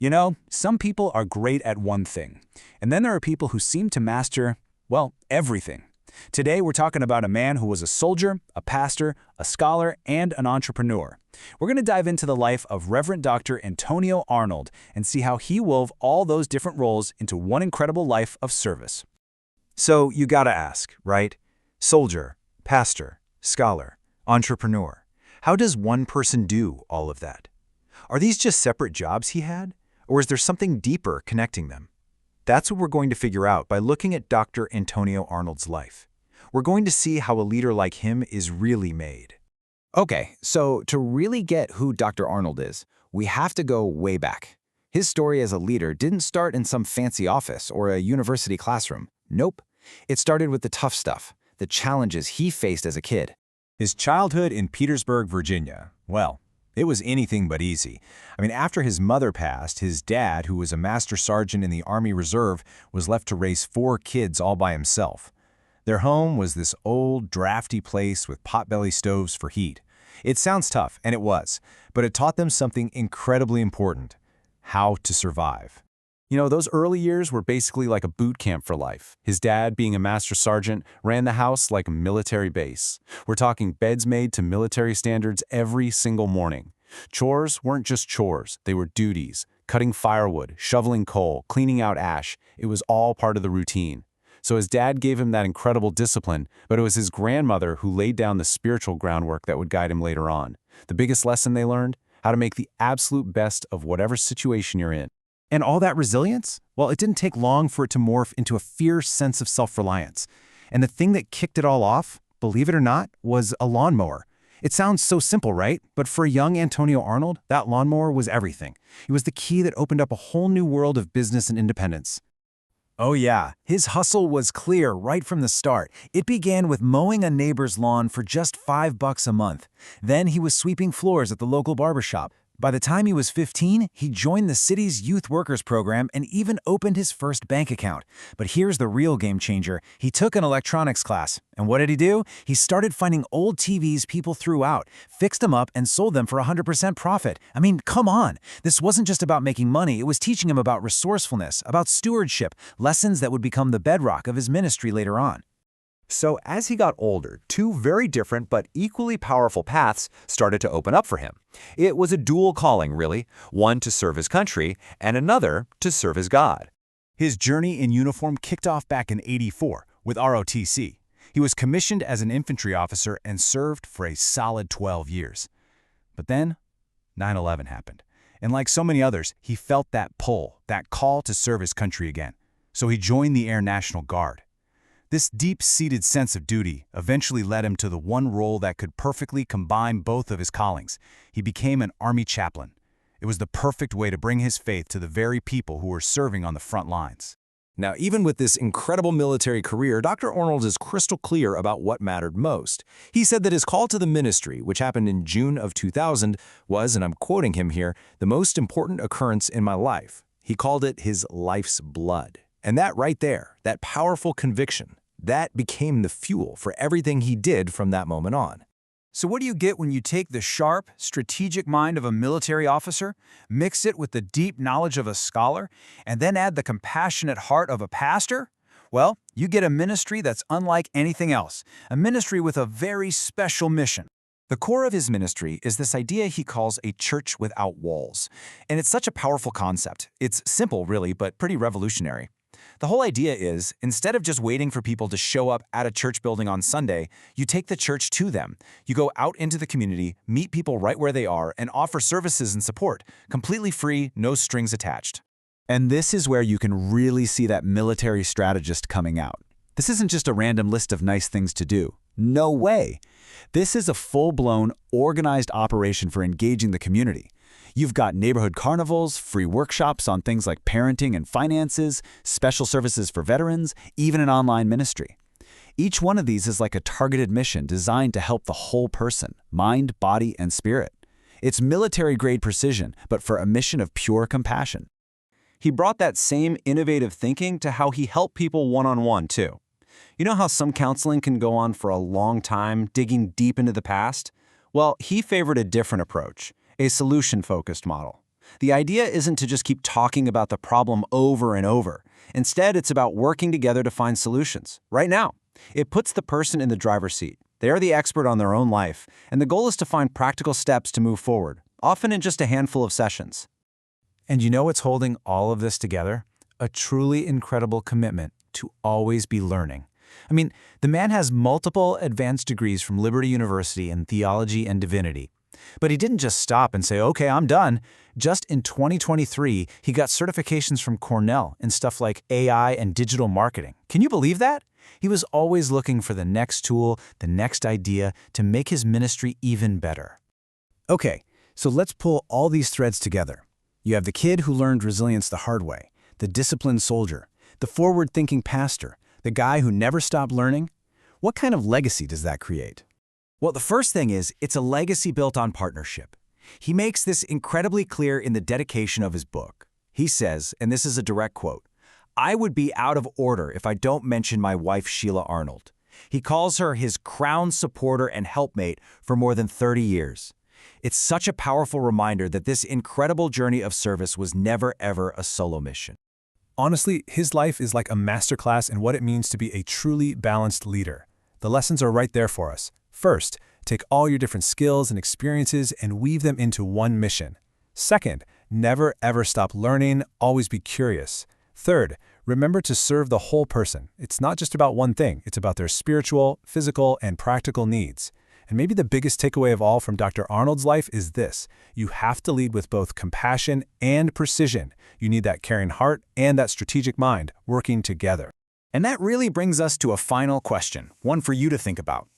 You know, some people are great at one thing, and then there are people who seem to master, well, everything. Today, we're talking about a man who was a soldier, a pastor, a scholar, and an entrepreneur. We're going to dive into the life of Reverend Dr. Antonio Arnold and see how he wove all those different roles into one incredible life of service. So you gotta ask, right? Soldier, pastor, scholar, entrepreneur. How does one person do all of that? Are these just separate jobs he had? Or is there something deeper connecting them? That's what we're going to figure out by looking at Dr. Antonio Arnold's life. We're going to see how a leader like him is really made. Okay, so to really get who Dr. Arnold is, we have to go way back. His story as a leader didn't start in some fancy office or a university classroom. Nope. It started with the tough stuff, the challenges he faced as a kid. His childhood in Petersburg, Virginia, well, it was anything but easy. After his mother passed, his dad, who was a master sergeant in the Army Reserve, was left to raise 4 kids all by himself. Their home was this old, drafty place with potbelly stoves for heat. It sounds tough, and it was, but it taught them something incredibly important: how to survive. You know, those early years were basically like a boot camp for life. His dad, being a master sergeant, ran the house like a military base. We're talking beds made to military standards every single morning. Chores weren't just chores, they were duties. Cutting firewood, shoveling coal, cleaning out ash, it was all part of the routine. So his dad gave him that incredible discipline, but it was his grandmother who laid down the spiritual groundwork that would guide him later on. The biggest lesson they learned? How to make the absolute best of whatever situation you're in. And all that resilience? Well, it didn't take long for it to morph into a fierce sense of self-reliance. And the thing that kicked it all off, believe it or not, was a lawnmower. It sounds so simple, right? But for a young Antonio Arnold, that lawnmower was everything. It was the key that opened up a whole new world of business and independence. Oh yeah, his hustle was clear right from the start. It began with mowing a neighbor's lawn for just $5 a month. Then he was sweeping floors at the local barbershop. By the time he was 15, he joined the city's youth workers program and even opened his first bank account. But here's the real game changer. He took an electronics class. And what did he do? He started finding old TVs people threw out, fixed them up, and sold them for 100% profit. Come on. This wasn't just about making money. It was teaching him about resourcefulness, about stewardship, lessons that would become the bedrock of his ministry later on. So as he got older, 2 very different but equally powerful paths started to open up for him. It was a dual calling, really, one to serve his country and another to serve his God. His journey in uniform kicked off back in '84 with ROTC. He was commissioned as an infantry officer and served for a solid 12 years. But then, 9/11 happened. And like so many others, he felt that pull, that call to serve his country again. So he joined the Air National Guard. This deep-seated sense of duty eventually led him to the one role that could perfectly combine both of his callings. He became an Army chaplain. It was the perfect way to bring his faith to the very people who were serving on the front lines. Now, even with this incredible military career, Dr. Arnold is crystal clear about what mattered most. He said that his call to the ministry, which happened in June of 2000, was, and I'm quoting him here, the most important occurrence in my life. He called it his life's blood. And that right there, that powerful conviction, that became the fuel for everything he did from that moment on. So what do you get when you take the sharp, strategic mind of a military officer, mix it with the deep knowledge of a scholar, and then add the compassionate heart of a pastor? Well, you get a ministry that's unlike anything else, a ministry with a very special mission. The core of his ministry is this idea he calls a church without walls. And it's such a powerful concept. It's simple, really, but pretty revolutionary. The whole idea is, instead of just waiting for people to show up at a church building on Sunday, you take the church to them. You go out into the community, meet people right where they are, and offer services and support, completely free, no strings attached. And this is where you can really see that military strategist coming out. This isn't just a random list of nice things to do. No way. This is a full-blown, organized operation for engaging the community. You've got neighborhood carnivals, free workshops on things like parenting and finances, special services for veterans, even an online ministry. Each one of these is like a targeted mission designed to help the whole person, mind, body, and spirit. It's military-grade precision, but for a mission of pure compassion. He brought that same innovative thinking to how he helped people one-on-one, too. You know how some counseling can go on for a long time, digging deep into the past? Well, he favored a different approach, a solution-focused model. The idea isn't to just keep talking about the problem over and over. Instead, it's about working together to find solutions, right now. It puts the person in the driver's seat. They are the expert on their own life, and the goal is to find practical steps to move forward, often in just a handful of sessions. And you know what's holding all of this together? A truly incredible commitment to always be learning. I mean, the man has multiple advanced degrees from Liberty University in theology and divinity. But he didn't just stop and say, okay, I'm done. Just in 2023, he got certifications from Cornell in stuff like AI and digital marketing. Can you believe that? He was always looking for the next tool, the next idea to make his ministry even better. Okay, so let's pull all these threads together. You have the kid who learned resilience the hard way, the disciplined soldier, the forward-thinking pastor, the guy who never stopped learning. What kind of legacy does that create? Well, the first thing is, it's a legacy built on partnership. He makes this incredibly clear in the dedication of his book. He says, and this is a direct quote, "I would be out of order if I don't mention my wife, Sheila Arnold." He calls her his crown supporter and helpmate for more than 30 years. It's such a powerful reminder that this incredible journey of service was never, ever a solo mission. Honestly, his life is like a masterclass in what it means to be a truly balanced leader. The lessons are right there for us. First, take all your different skills and experiences and weave them into one mission. Second, never ever stop learning, always be curious. Third, remember to serve the whole person. It's not just about one thing, it's about their spiritual, physical, and practical needs. And maybe the biggest takeaway of all from Dr. Arnold's life is this: you have to lead with both compassion and precision. You need that caring heart and that strategic mind working together. And that really brings us to a final question, one for you to think about.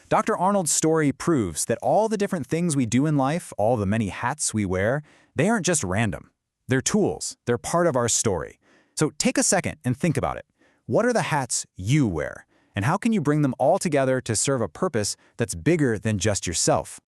Dr. Arnold's story proves that all the different things we do in life, all the many hats we wear, they aren't just random. They're tools. They're part of our story. So take a second and think about it. What are the hats you wear? And how can you bring them all together to serve a purpose that's bigger than just yourself?